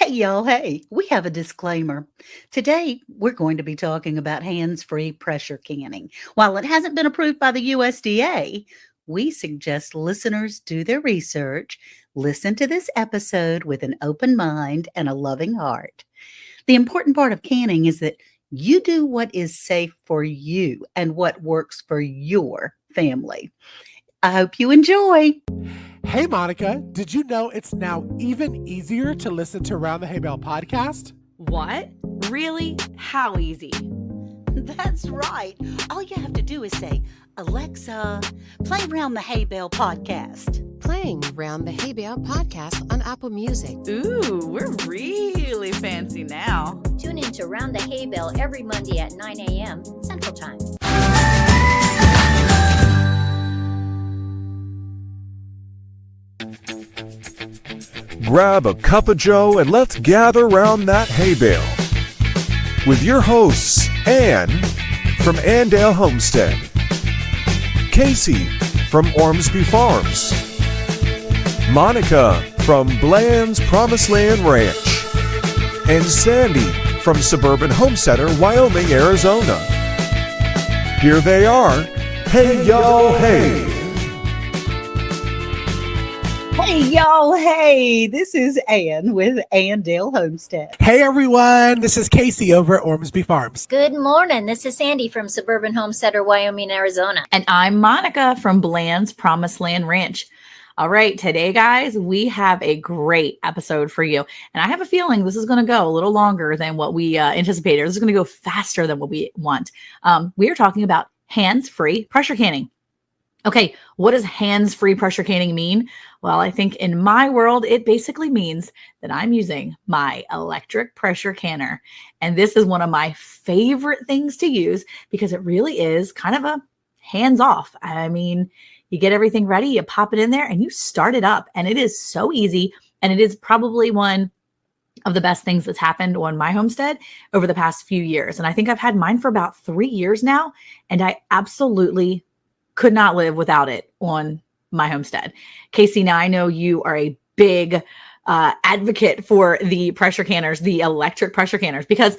Hey, y'all. Hey, we have a disclaimer. Today, we're going to be talking about hands free pressure canning. While it hasn't been approved by the USDA, we suggest listeners do their research, listen to this episode with an open mind and a loving heart. The important part of canning is that you do what is safe for you and what works for your family. I hope you enjoy. Hey, Monica, did you know it's now even easier to listen to Round the Hay Bale podcast? What? Really? How easy? That's right. All you have to do is say, Alexa, play Round the Hay Bale podcast. Playing Round the Hay Bale podcast on Apple Music. Ooh, we're really fancy now. Tune in to Round the Hay Bale every Monday at 9 a.m. Central Time. Grab a cup of joe and let's gather round that hay bale. With your hosts, Ann from Andale Homestead, Cayce from Ormsby Farms, Monica from Bland's Promised Land Ranch, and Sandi from Suburban Homesteader, Wyoming, Arizona. Here they are. Hey, y'all, hey. Hey, y'all. Hey, this is Ann with Andale Homestead. Hey, everyone, this is Cayce over at Ormsby Farms. Good morning. This is Sandi from Suburban Homesteader, Wyoming, Arizona. And I'm Monica from Bland's Promised Land Ranch. All right, today, guys, we have a great episode for you. And I have a feeling this is going to go a little longer than what we anticipated. This is going to go faster than what we want. We are talking about hands-free pressure canning. Okay, what does hands-free pressure canning mean? Well, I think in my world, it basically means that I'm using my electric pressure canner. And this is one of my favorite things to use because it really is kind of a hands-off. I mean, you get everything ready, you pop it in there, and you start it up. And it is so easy. And it is probably one of the best things that's happened on my homestead over the past few years. And I think I've had mine for about 3 years now. And I absolutely could not live without it on my homestead. Cayce, now I know you are a big advocate for the pressure canners, the electric pressure canners, because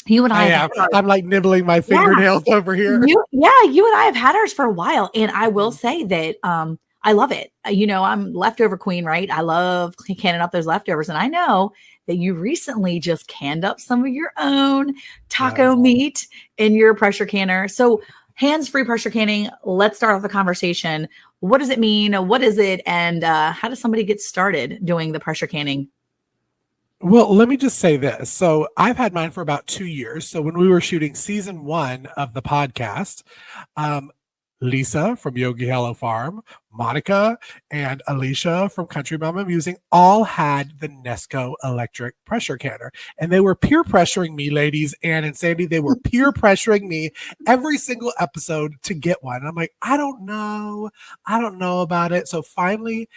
you and I have I'm like nibbling my fingernails over here. You and I have had ours for a while. And I will say that I love it. You know, I'm leftover queen, right? I love canning up those leftovers. And I know that you recently just canned up some of your own taco meat in your pressure canner. So hands-free pressure canning, let's start off the conversation. What does it mean? What is it? And how does somebody get started doing the pressure canning? Well, let me just say this. So I've had mine for about 2 years. So when we were shooting season 1 of the podcast, Lisa from Yogi Hello Farm, Monica, and Alicia from Country Mama Musing all had the Nesco electric pressure canner. And they were peer pressuring me, ladies, Ann and Sandi. They were peer pressuring me every single episode to get one. And I'm like, I don't know about it. So finally,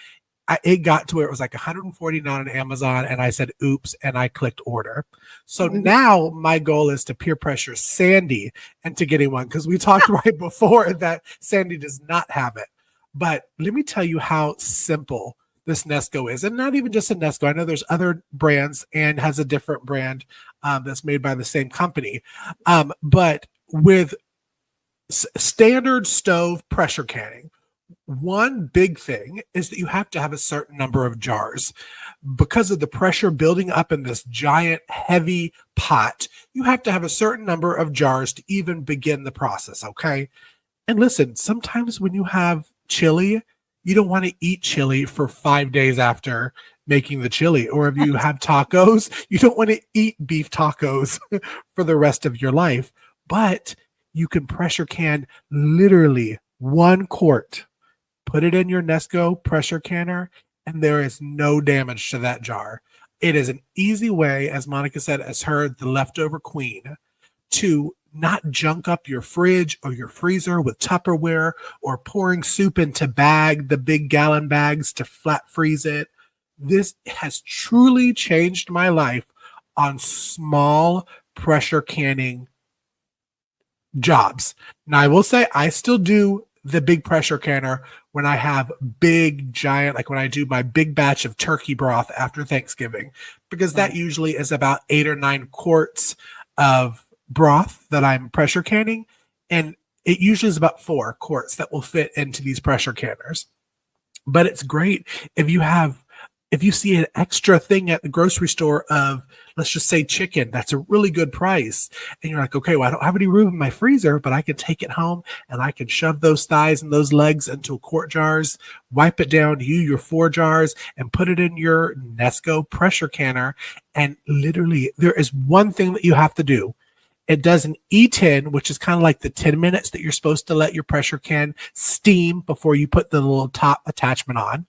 it got to where it was like $149 on Amazon, and I said, oops, and I clicked order. So now my goal is to peer pressure Sandi into getting one, because we talked right before that Sandi does not have it. But let me tell you how simple this Nesco is, and not even just a Nesco. I know there's other brands, and has a different brand that's made by the same company. But with standard stove pressure canning, one big thing is that you have to have a certain number of jars. Because of the pressure building up in this giant, heavy pot, you have to have a certain number of jars to even begin the process, okay? And listen, sometimes when you have chili, you don't want to eat chili for 5 days after making the chili. Or if you have tacos, you don't want to eat beef tacos for the rest of your life. But you can pressure can literally 1 quart. Put it in your Nesco pressure canner, and there is no damage to that jar. It is an easy way, as Monica said, as her, the leftover queen, to not junk up your fridge or your freezer with Tupperware or pouring soup into the big gallon bags to flat freeze it. This has truly changed my life on small pressure canning jobs. Now, I will say I still do the big pressure canner when I have big, giant, like when I do my big batch of turkey broth after Thanksgiving. because that usually is about 8 or 9 quarts of broth that I'm pressure canning. And it usually is about 4 quarts that will fit into these pressure canners. But it's great if you see an extra thing at the grocery store of, let's just say, chicken, that's a really good price. And you're like, okay, well, I don't have any room in my freezer, but I can take it home and I can shove those thighs and those legs into quart jars, wipe it down to your 4 jars, and put it in your Nesco pressure canner. And literally, there is one thing that you have to do. It does an E10, which is kind of like the 10 minutes that you're supposed to let your pressure can steam before you put the little top attachment on.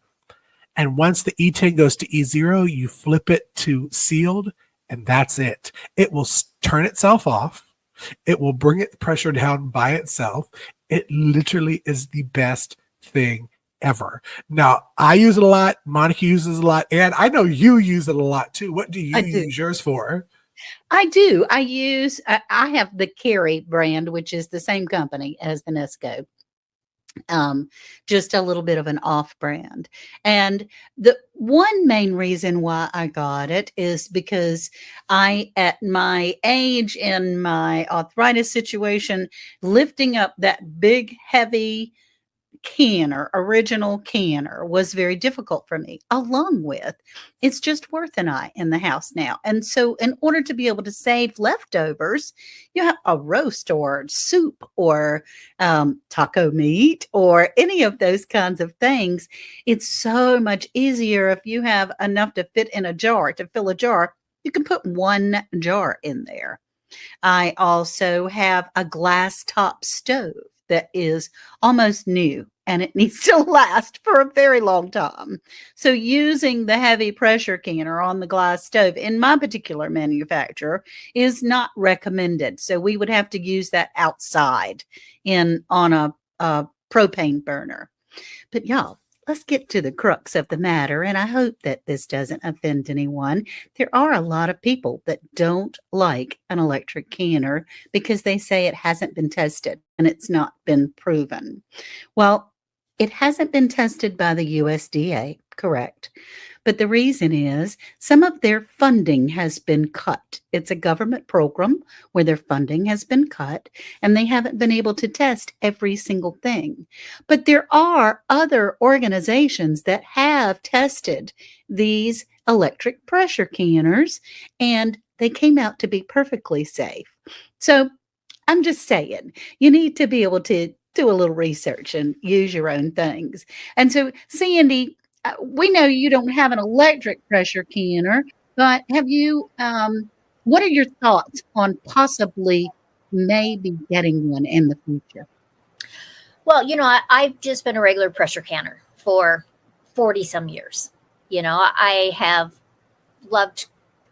And once the E10 goes to E0, you flip it to sealed, and that's it. It will turn itself off. It will bring it pressure down by itself. It literally is the best thing ever. Now, I use it a lot. Monica uses it a lot. And I know you use it a lot too. What do you use yours for? I do. I have the Cayce brand, which is the same company as the Nesco. Just a little bit of an off brand. And the one main reason why I got it is because at my age and my arthritis situation, lifting up that big, heavy original canner was very difficult for me, along with it's just Worth and I in the house now. And so in order to be able to save leftovers, you have a roast or soup or taco meat or any of those kinds of things. It's so much easier if you have enough to fit in a jar, to fill a jar. You can put 1 jar in there. I also have a glass top stove that is almost new and it needs to last for a very long time. So using the heavy pressure canner on the glass stove in my particular manufacturer is not recommended. So we would have to use that outside on a propane burner. But y'all, let's get to the crux of the matter, and I hope that this doesn't offend anyone. There are a lot of people that don't like an electric canner because they say it hasn't been tested and it's not been proven. Well, it hasn't been tested by the USDA, correct? But the reason is some of their funding has been cut. It's a government program where their funding has been cut, and they haven't been able to test every single thing. But there are other organizations that have tested these electric pressure canners, and they came out to be perfectly safe. So I'm just saying, you need to be able to do a little research and use your own things. And so, Sandi, we know you don't have an electric pressure canner, but have you, what are your thoughts on possibly maybe getting one in the future? Well, I've just been a regular pressure canner for 40 some years. I have loved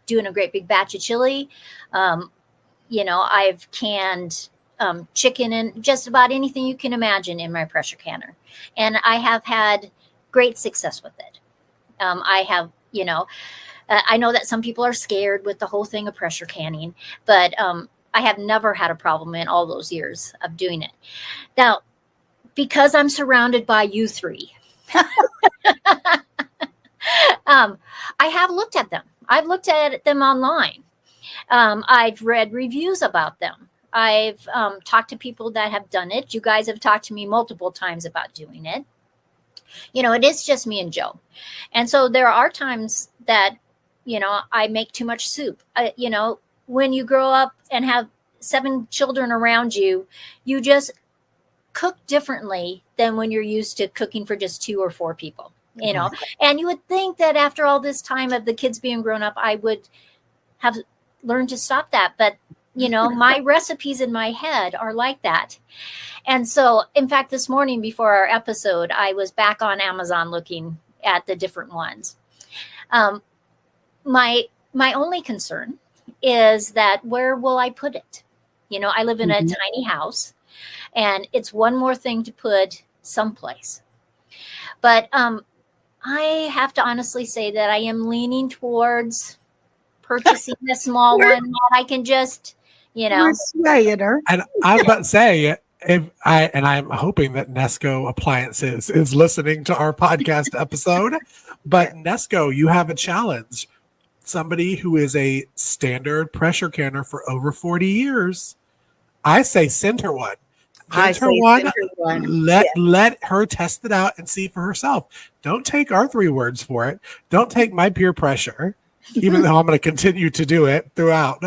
doing a great big batch of chili. I've canned chicken and just about anything you can imagine in my pressure canner. And I have had great success with it. I have, I know that some people are scared with the whole thing of pressure canning, but I have never had a problem in all those years of doing it. Now, because I'm surrounded by you three, I have looked at them. I've looked at them online. I've read reviews about them. I've talked to people that have done it. You guys have talked to me multiple times about doing it. It is just me and Joe. And so there are times that, I make too much soup. When you grow up and have 7 children around you, you just cook differently than when you're used to cooking for just 2 or 4 people, And you would think that after all this time of the kids being grown up, I would have learned to stop that. But my recipes in my head are like that. And so, in fact, this morning before our episode, I was back on Amazon looking at the different ones. My only concern is that where will I put it? I live in a tiny house, and it's one more thing to put someplace. But I have to honestly say that I am leaning towards purchasing a small one that I can just, We're swaying her. And I was about to say, I'm hoping that Nesco Appliances is listening to our podcast episode, but Nesco, you have a challenge. somebody who is a standard pressure canner for over 40 years, I say send her one. I Send her say one. send her one. Let her test it out and see for herself. Don't take our 3 words for it. Don't take my peer pressure, even though I'm going to continue to do it throughout.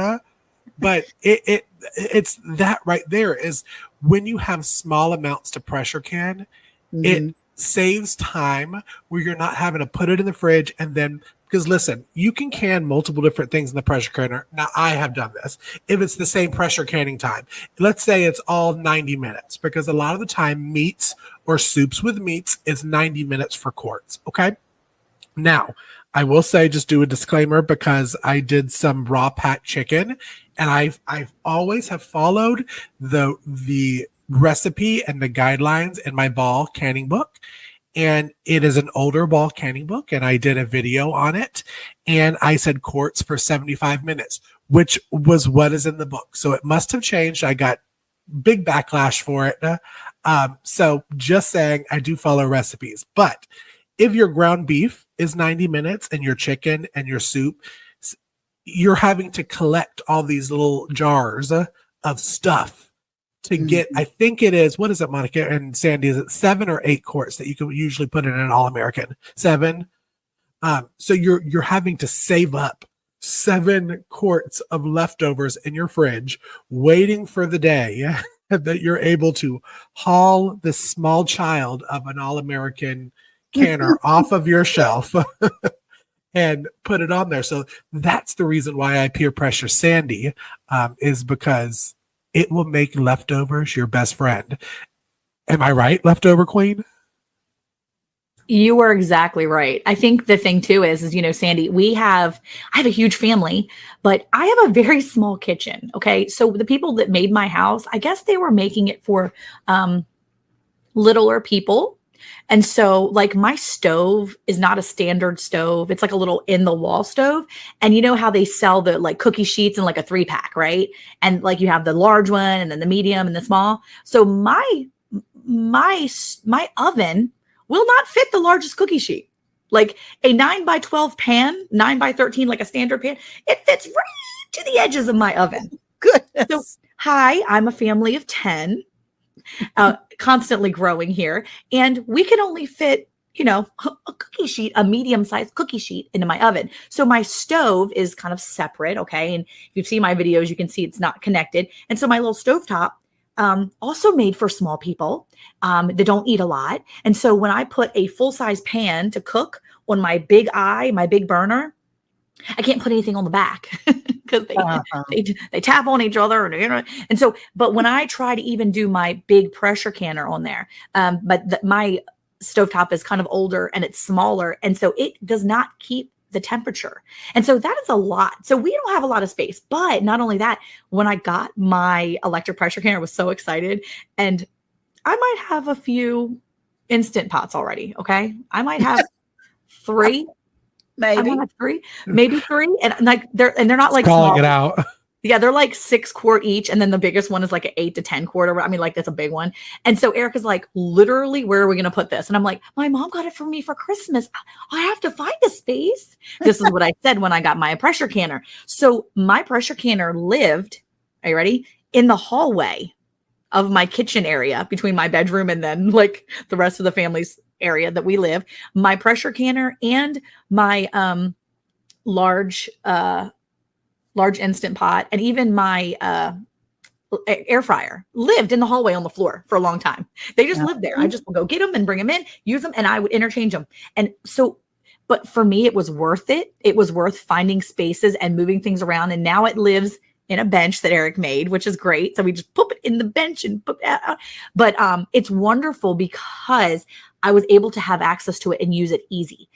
But it's that right there is when you have small amounts to pressure can, it saves time where you're not having to put it in the fridge and then, because listen, you can can multiple different things in the pressure canner. Now, I have done this. If it's the same pressure canning time, let's say it's all 90 minutes, because a lot of the time meats or soups with meats is 90 minutes for quarts. Okay. Now, I will say, just do a disclaimer, because I did some raw packed chicken, and I've always have followed the recipe and the guidelines in my Ball canning book. And it is an older Ball canning book, and I did a video on it, and I said quarts for 75 minutes, which was what is in the book. So it must have changed. I got big backlash for it. So just saying, I do follow recipes. But if your ground beef is 90 minutes and your chicken and your soup, you're having to collect all these little jars of stuff to get, I think it is, what is it, Monica and Sandy? Is it 7 or 8 quarts that you can usually put in an All-American? 7. So you're having to save up 7 quarts of leftovers in your fridge, waiting for the day that you're able to haul this small child of an All-American canner off of your shelf and put it on there. So that's the reason why I peer pressure Sandy, is because it will make leftovers your best friend. Am I right, leftover queen? You are exactly right. I think the thing too is, Sandy, I have a huge family, but I have a very small kitchen. Okay. So the people that made my house, I guess they were making it for littler people. And so like my stove is not a standard stove. It's like a little in the wall stove. And you know how they sell the like cookie sheets in like a 3-pack, right? And like you have the large one and then the medium and the small. So my oven will not fit the largest cookie sheet. Like a 9x12 pan, 9x13, like a standard pan, it fits right to the edges of my oven. Goodness. So, hi, I'm a family of 10. Constantly growing here, and we can only fit a cookie sheet, a medium-sized cookie sheet into my oven. So my stove is kind of separate, okay? And if you've seen my videos, you can see it's not connected. And so my little stovetop, also made for small people that don't eat a lot. And so when I put a full-size pan to cook on my big burner, I can't put anything on the back because they tap on each other. And so, but when I try to even do my big pressure canner on there, but my stovetop is kind of older and it's smaller. And so it does not keep the temperature. And so that is a lot. So we don't have a lot of space, but not only that, when I got my electric pressure canner, I was so excited, and I might have a few Instant Pots already. Okay. I might have 3. Maybe. Maybe 3. And like they're not like calling small. it out. Yeah, they're like 6 quart each. And then the biggest one is like an 8 to 10 quart. I mean, like that's a big one. And so Erica's like, literally, where are we going to put this? And I'm like, my mom got it for me for Christmas. I have to find a space. This is what I said when I got my pressure canner. So my pressure canner lived, are you ready? In the hallway of my kitchen area between my bedroom and then like the rest of the family's area that we live. My pressure canner and my large Instant Pot and even my air fryer lived in the hallway on the floor for a long time. They just lived there. I just would go get them and bring them in, use them, and I would interchange them. And so, but for me, it was worth it. It was worth finding spaces and moving things around. And now it lives in a bench that Eric made, which is great. So we just put it in the bench and put that out. But it's wonderful because I was able to have access to it and use it easy.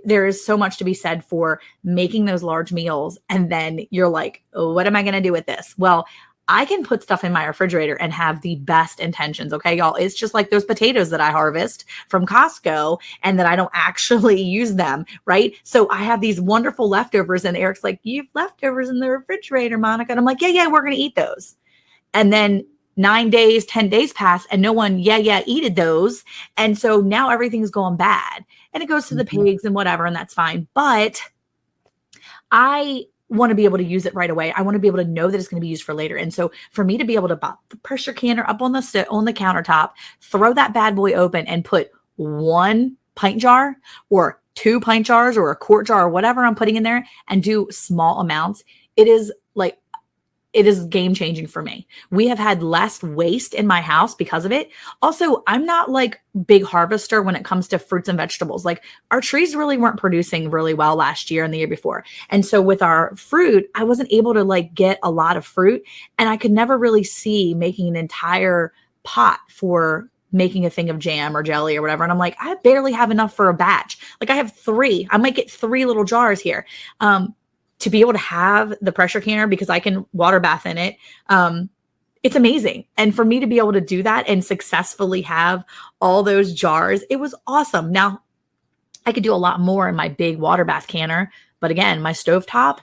There is so much to be said for making those large meals. And then you're like, oh, what am I going to do with this? Well, I can put stuff in my refrigerator and have the best intentions. Okay, y'all. It's just like those potatoes that I harvest from Costco and that I don't actually use them. Right. So I have these wonderful leftovers and Eric's like, you've leftovers in the refrigerator, Monica. And I'm like, yeah, we're going to eat those. And then 9 days, 10 days pass and no one, eated those. And so now everything's going bad and it goes to the pigs and whatever. And that's fine. But I want to be able to use it right away. I want to be able to know that it's going to be used for later. And so for me to be able to pop the pressure canner up on the countertop, throw that bad boy open and put 1 pint jar or 2 pint jars or a quart jar or whatever I'm putting in there and do small amounts, it is game changing for me. We have had less waste in my house because of it. Also, I'm not like big harvester when it comes to fruits and vegetables. Like our trees really weren't producing really well last year and the year before. And so with our fruit, I wasn't able to like get a lot of fruit, and I could never really see making an entire pot for making a thing of jam or jelly or whatever. And I'm like, I barely have enough for a batch. Like I have 3, I might get 3 little jars here. To be able to have the pressure canner because I can water bath in it. It's amazing. And for me to be able to do that and successfully have all those jars, it was awesome. Now I could do a lot more in my big water bath canner, but again, my stovetop,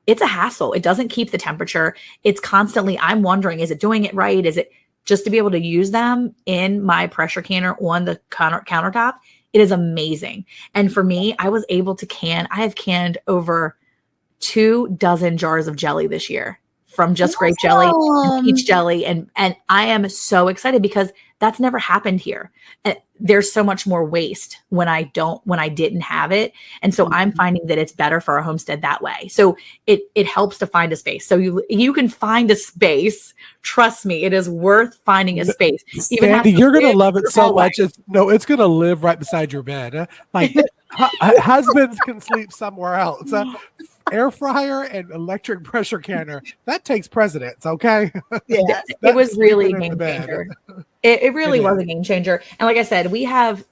it's a hassle. It doesn't keep the temperature. It's constantly, I'm wondering, is it doing it right? Is it just to be able to use them in my pressure canner on the countertop? It is amazing. And for me, I was able to I have canned over 2 dozen jars of jelly this year from just grape jelly and peach jelly. And I am so excited because that's never happened here. There's so much more waste when I didn't have it. And so I'm finding that it's better for our homestead that way. So it helps to find a space. So you can find a space. Trust me, it is worth finding a space. Sandi, you're going to love it so much. It's going to live right beside your bed. Like husbands can sleep somewhere else. Air fryer and electric pressure canner, that takes precedence. Okay. Yeah, it was really a game changer. It really was a game changer. And like I said, we have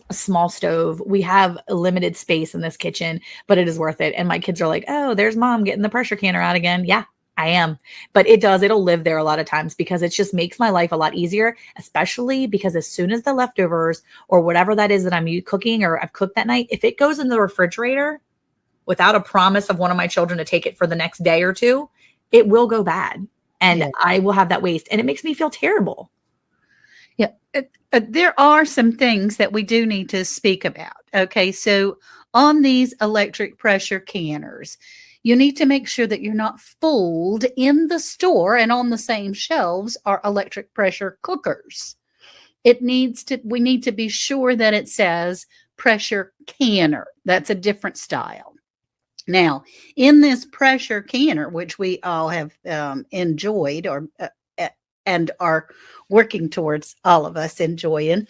a small stove. We have a limited space in this kitchen, but it is worth it. And my kids are like, oh, there's mom getting the pressure canner out again. Yeah, I am. But it'll live there a lot of times because it just makes my life a lot easier, especially because as soon as the leftovers or whatever that is that I'm cooking or I've cooked that night, if it goes in the refrigerator without a promise of one of my children to take it for the next day or 2, it will go bad. And I will have that waste. And it makes me feel terrible. Yeah. There are some things that we do need to speak about. Okay. So on these electric pressure canners, you need to make sure that you're not fooled. In the store and on the same shelves are electric pressure cookers. We need to be sure that it says pressure canner. That's a different style. Now, in this pressure canner, which we all have enjoyed and are working towards, all of us enjoying,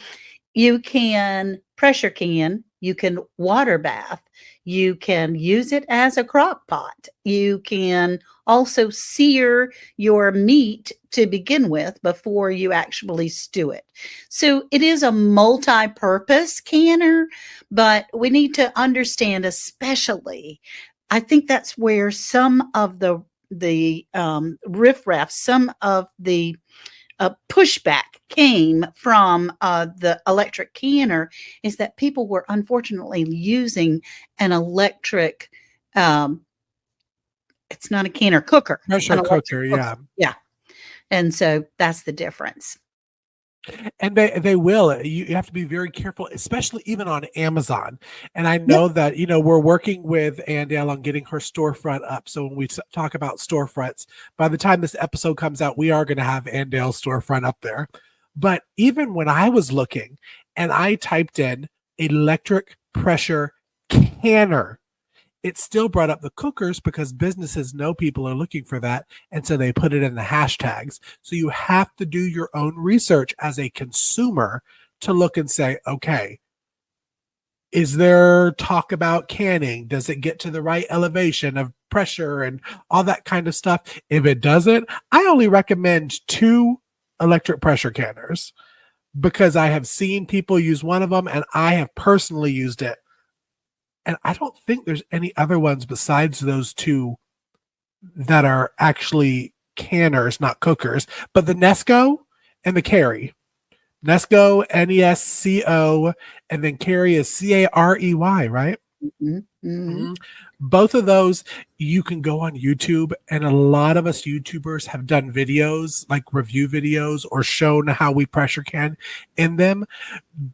you can pressure can, you can water bath, you can use it as a crock pot, you can also sear your meat to begin with before you actually stew it. So it is a multi-purpose canner, but we need to understand, especially, I think that's where some of the riffraff, some of the pushback came from the electric canner, is that people were unfortunately using an electric, it's not a canner, cooker. Pressure cooker, yeah. Yeah. And so that's the difference. And they will. You have to be very careful, especially even on Amazon. And I know that, we're working with Andale on getting her storefront up. So when we talk about storefronts, by the time this episode comes out, we are going to have Andale's storefront up there. But even when I was looking and I typed in electric pressure canner, it still brought up the cookers because businesses know people are looking for that. And so they put it in the hashtags. So you have to do your own research as a consumer to look and say, okay, is there talk about canning? Does it get to the right elevation of pressure and all that kind of stuff? If it doesn't, I only recommend 2 electric pressure canners because I have seen people use one of them and I have personally used it. And I don't think there's any other ones besides those 2 that are actually canners, not cookers. But the Nesco and the Carey. Nesco, Nesco, and then Carey is Carey, right? Mhm, mhm. Mhm. Both of those, you can go on YouTube, and a lot of us YouTubers have done videos, like review videos, or shown how we pressure can in them.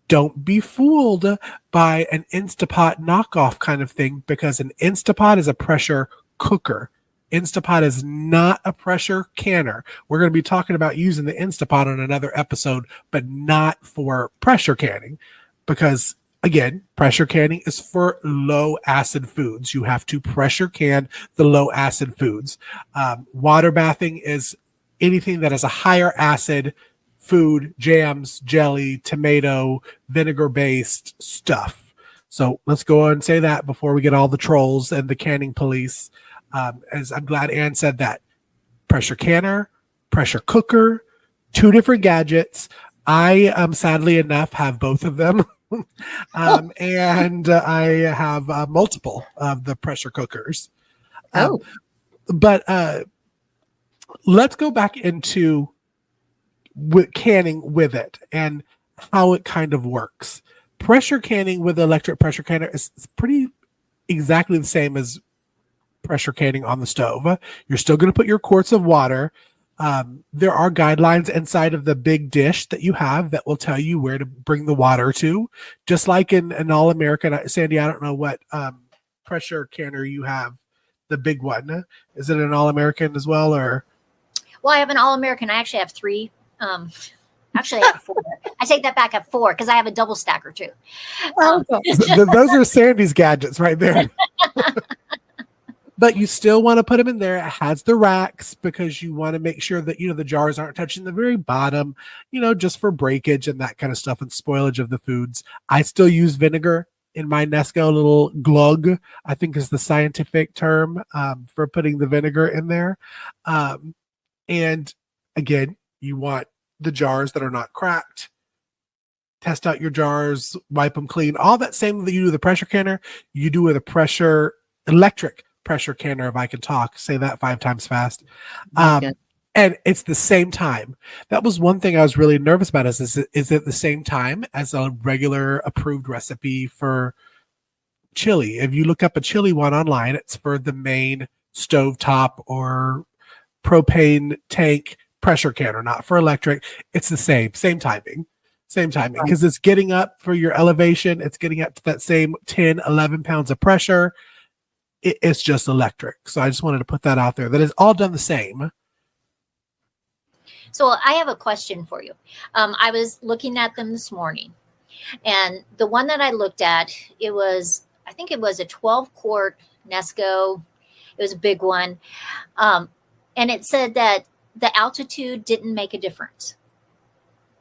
Don't be fooled by an Instapot knockoff kind of thing, because an Instapot is a pressure cooker. Instapot is not a pressure canner. We're going to be talking about using the Instapot on another episode, but not for pressure canning, because again, pressure canning is for low acid foods. You have to pressure can the low acid foods. Water bathing is anything that has a higher acid food, jams, jelly, tomato, vinegar based stuff. So let's go on and say that before we get all the trolls and the canning police. As I'm glad Ann said that. Pressure canner, pressure cooker, two different gadgets. I sadly enough have both of them. And I have multiple of the pressure cookers. But let's go back into canning with it and how it kind of works. Pressure canning with the electric pressure canner is pretty exactly the same as pressure canning on the stove. You're still going to put your quarts of water. There are guidelines inside of the big dish that you have that will tell you where to bring the water to. Just like in an All-American, Sandy, I don't know what pressure canner you have, the big one. Is it an All-American as well, or? Well, I have an All-American. I actually have 3. Actually, I have 4. I take that back. I have 4 because I have a double stacker too. Those are Sandy's gadgets right there. But you still want to put them in there. It has the racks because you want to make sure that, the jars aren't touching the very bottom, just for breakage and that kind of stuff and spoilage of the foods. I still use vinegar in my Nesco, a little glug, I think is the scientific term for putting the vinegar in there. And again, you want the jars that are not cracked. Test out your jars, wipe them clean. All that same that you do with the pressure canner, you do with a electric pressure canner, if I can talk, say that 5 times fast. And it's the same time. That was one thing I was really nervous about is it the same time as a regular approved recipe for chili? If you look up a chili one online, it's for the main stovetop or propane tank pressure canner, not for electric. It's the same timing because it's getting up for your elevation. It's getting up to that same 10, 11 pounds of pressure. It's just electric. So I just wanted to put that out there. That is all done the same. So I have a question for you. I was looking at them this morning, and the one that I looked at, I think it was a 12-quart Nesco. It was a big one. And it said that the altitude didn't make a difference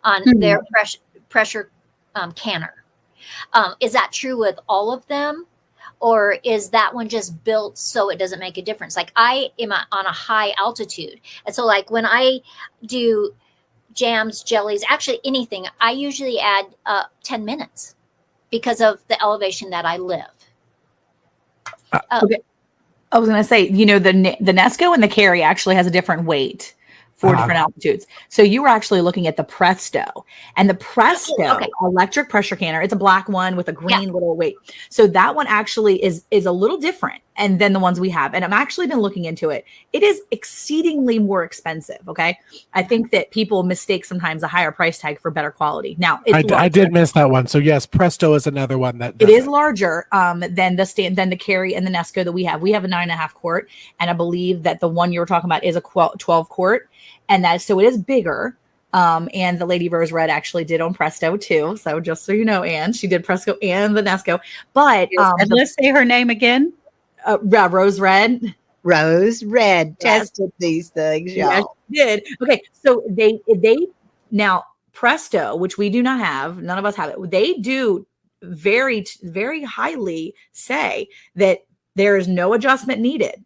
on their pressure canner. Is that true with all of them? Or is that one just built so it doesn't make a difference? Like I am on a high altitude. And so like when I do jams, jellies, actually anything, I usually add 10 minutes because of the elevation that I live. Okay. I was going to say, the Nesco and the Cayce actually has a different weight for different altitudes. So you were actually looking at the Presto, and the Presto electric pressure canner. It's a black one with a green little weight. So that one actually is a little different than the ones we have. And I've actually been looking into it. It is exceedingly more expensive. Okay. I think that people mistake sometimes a higher price tag for better quality. Now I did miss that one. So yes, Presto is another one that it is larger than the Cayce and the Nesco that we have. We have a 9.5 quart. And I believe that the one you were talking about is a 12 quart. And so it is bigger. And the Lady Rose Red actually did on Presto too. So just so you know, Anne, she did Presto and the Nesco. But let's say her name again. Rose Red. Rose Red tested these things, y'all. Yes, she did. Okay, so they now Presto, which we do not have, none of us have it. They do very, very highly say that there is no adjustment needed.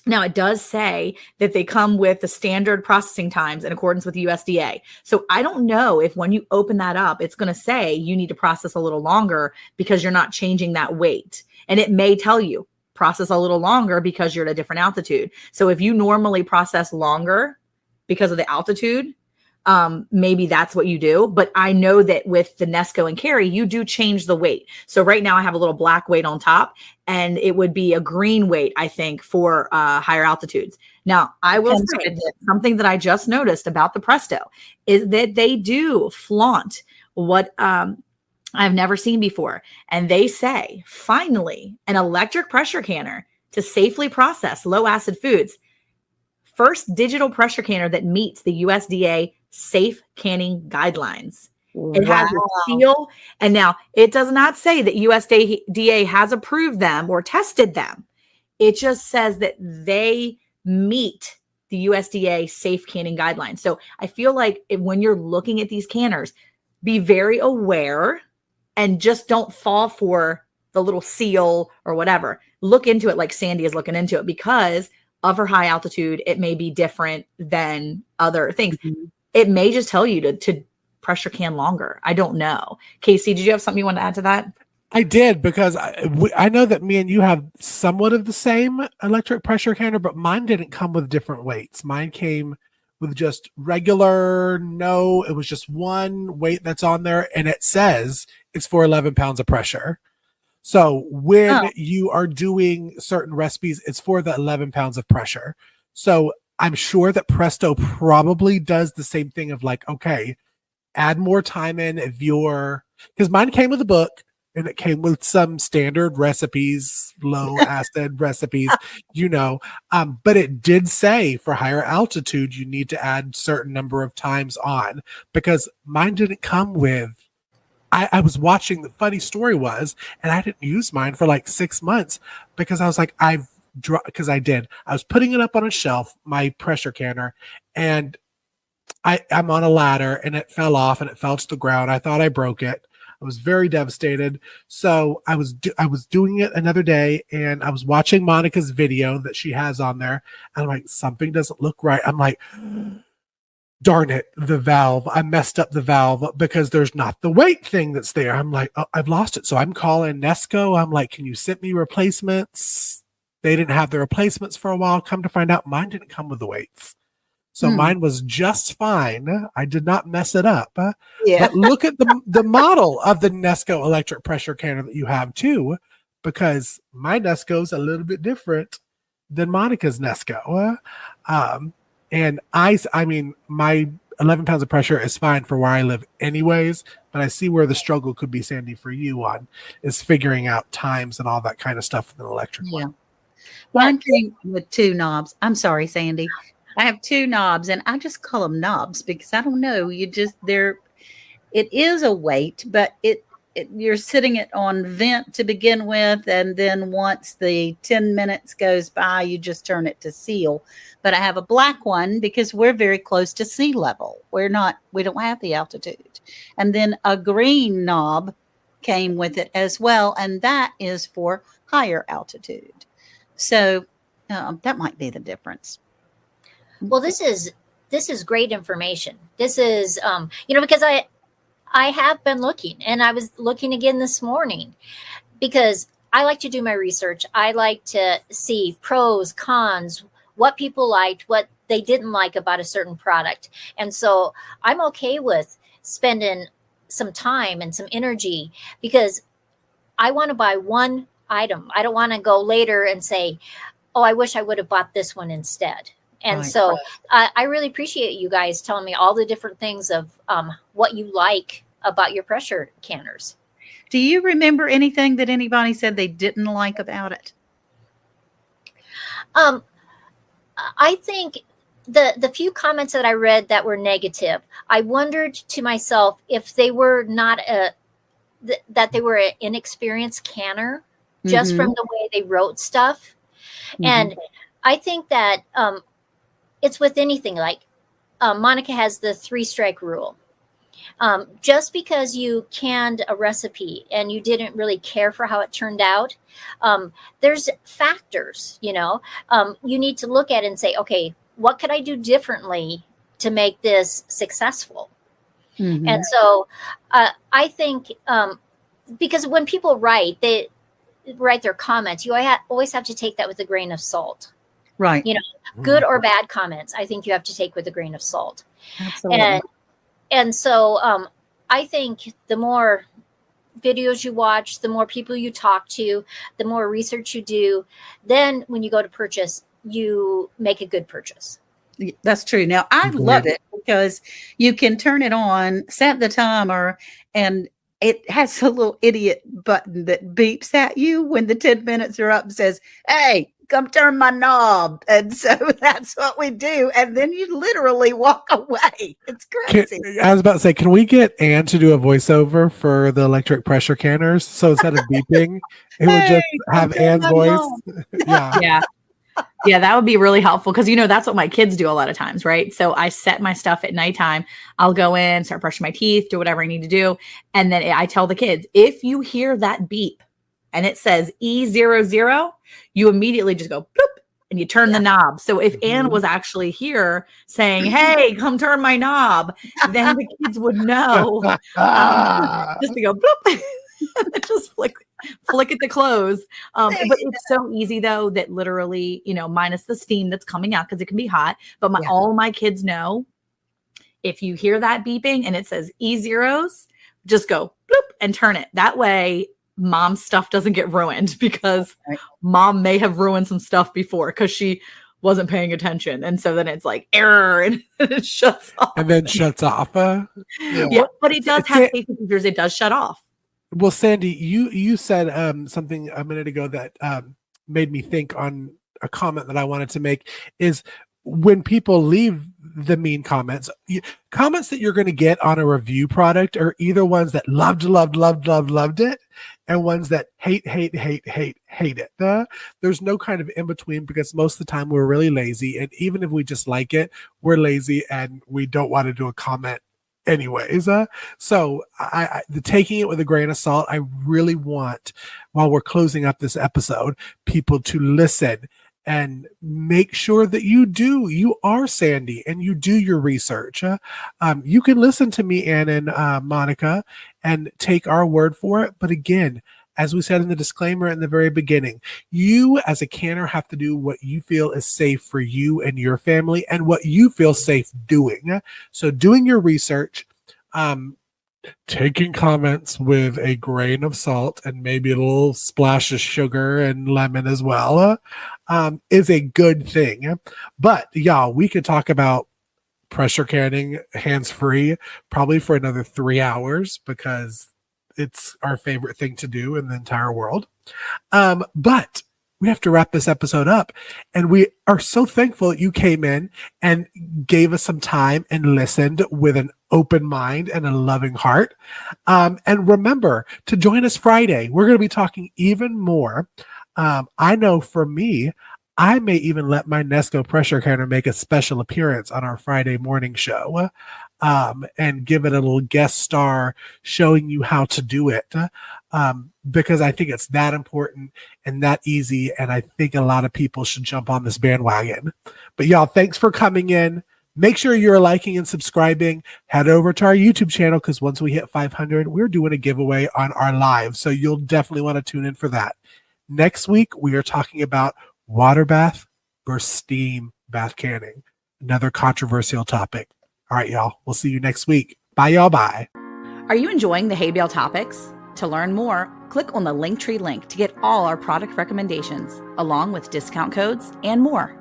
Now, it does say that they come with the standard processing times in accordance with the USDA. So I don't know if when you open that up, it's going to say you need to process a little longer because you're not changing that weight. And it may tell you process a little longer because you're at a different altitude. So if you normally process longer because of the altitude, maybe that's what you do. But I know that with the Nesco and Carry, you do change the weight. So right now I have a little black weight on top, and it would be a green weight, I think, for higher altitudes. Now, I will say that something that I just noticed about the Presto is that they do flaunt what I've never seen before. And they say, finally, an electric pressure canner to safely process low acid foods. First digital pressure canner that meets the USDA safe canning guidelines. It has a seal. And now it does not say that USDA has approved them or tested them. It just says that they meet the USDA safe canning guidelines. So I feel like when you're looking at these canners, be very aware and just don't fall for the little seal or whatever. Look into it like Sandi is looking into it, because of her high altitude, it may be different than other things. Mm-hmm. It may just tell you to pressure can longer. I don't know. Cayce, did you have something you want to add to that? I did, because I know that me and you have somewhat of the same electric pressure canner, but mine didn't come with different weights. Mine came with just regular, it was just one weight that's on there, and it says it's for 11 pounds of pressure. So when you are doing certain recipes, it's for the 11 pounds of pressure. So I'm sure that Presto probably does the same thing of like, okay, add more time in if you're, because mine came with a book and it came with some standard recipes, low acid recipes, but it did say for higher altitude, you need to add certain number of times on, because mine didn't come with, I was watching, the funny story was, and I didn't use mine for like 6 months because I was like, I was putting it up on a shelf, my pressure canner, and I'm on a ladder and it fell off and it fell to the ground. I thought I broke it. I was very devastated. So I was doing it another day, and I was watching Monica's video that she has on there, and I'm like, something doesn't look right. I'm like, darn it, the valve. I messed up the valve because there's not the weight thing that's there. I'm like, oh, I've lost it. So I'm calling Nesco. I'm like, can you send me replacements? They didn't have the replacements for a while. Come to find out, mine didn't come with the weights. So mine was just fine. I did not mess it up. But look at the model of the Nesco electric pressure canner that you have too, because my Nesco is a little bit different than Monica's Nesco. And I mean, my 11 pounds of pressure is fine for where I live anyways, but I see where the struggle could be, Sandi, for you is figuring out times and all that kind of stuff with an electric one. Mine came with 2 knobs. I'm sorry, Sandi. I have 2 knobs, and I just call them knobs because I don't know. It is a weight, but you're sitting it on vent to begin with, and then once the 10 minutes goes by, you just turn it to seal. But I have a black one because we're very close to sea level. We don't have the altitude. And then a green knob came with it as well, and that is for higher altitude. So that might be the difference. Well, this is great information. This is, because I have been looking, and I was looking again this morning because I like to do my research. I like to see pros, cons, what people liked, what they didn't like about a certain product. And so I'm okay with spending some time and some energy because I want to buy one item. I don't want to go later and say, oh, I wish I would have bought this one instead. And so I really appreciate you guys telling me all the different things of what you like about your pressure canners. Do you remember anything that anybody said they didn't like about it? I think the few comments that I read that were negative, I wondered to myself if they were not that they were an inexperienced canner just from the way they wrote stuff. And I think that it's with anything like Monica has the 3-strike rule. Just because you canned a recipe and you didn't really care for how it turned out, there's factors, you need to look at and say, okay, what could I do differently to make this successful? And so I think because when people write, they write their comments, you always have to take that with a grain of salt. Right. Good or bad comments, I think you have to take with a grain of salt. Absolutely. And so I think the more videos you watch, the more people you talk to, the more research you do, then when you go to purchase, you make a good purchase. That's true. Now, I love it because you can turn it on, set the timer, and it has a little idiot button that beeps at you when the 10 minutes are up and says, "Hey, come turn my knob." And so that's what we do. And then you literally walk away. It's crazy. I was about to say, can we get Anne to do a voiceover for the electric pressure canners? So instead of beeping, it would just have Anne's voice. Yeah. Yeah, that would be really helpful because, that's what my kids do a lot of times, right? So I set my stuff at nighttime. I'll go in, start brushing my teeth, do whatever I need to do. And then I tell the kids, if you hear that beep and it says E00, you immediately just go bloop and you turn the knob. So if Anne was actually here saying, "Hey, come turn my knob," then the kids would know just to go bloop. Just flick it to close. But it's so easy though that literally, minus the steam that's coming out because it can be hot. But all my kids know if you hear that beeping and it says E0s, just go bloop and turn it. That way, mom's stuff doesn't get ruined because mom may have ruined some stuff before because she wasn't paying attention. And so then it's like error and it shuts off. And then shuts off. But it does have safety features. It does shut off. Well, Sandi, you said something a minute ago that made me think on a comment that I wanted to make is when people leave the mean comments that you're going to get on a review product are either ones that loved it and ones that hate it. There's no kind of in between because most of the time we're really lazy. And even if we just like it, we're lazy and we don't want to do a comment anyways. So the taking it with a grain of salt, I really want, while we're closing up this episode, people to listen and make sure that you are Sandi and you do your research. You can listen to me, Anne and Monica, and take our word for it. But again, as we said in the disclaimer in the very beginning, you as a canner have to do what you feel is safe for you and your family and what you feel safe doing. So doing your research, taking comments with a grain of salt and maybe a little splash of sugar and lemon as well, is a good thing. But y'all, we could talk about pressure canning hands-free probably for another 3 hours because it's our favorite thing to do in the entire world. But we have to wrap this episode up. And we are so thankful that you came in and gave us some time and listened with an open mind and a loving heart. And remember to join us Friday. We're going to be talking even more. I know for me, I may even let my Nesco pressure canner make a special appearance on our Friday morning show. And give it a little guest star showing you how to do it. Because I think it's that important and that easy. And I think a lot of people should jump on this bandwagon. But y'all, thanks for coming in. Make sure you're liking and subscribing. Head over to our YouTube channel because once we hit 500, we're doing a giveaway on our live. So you'll definitely want to tune in for that. Next week, we are talking about water bath versus steam bath canning. Another controversial topic. All right, y'all. We'll see you next week. Bye, y'all. Bye. Are you enjoying the Hay Bale topics? To learn more, click on the LinkTree link to get all our product recommendations, along with discount codes and more.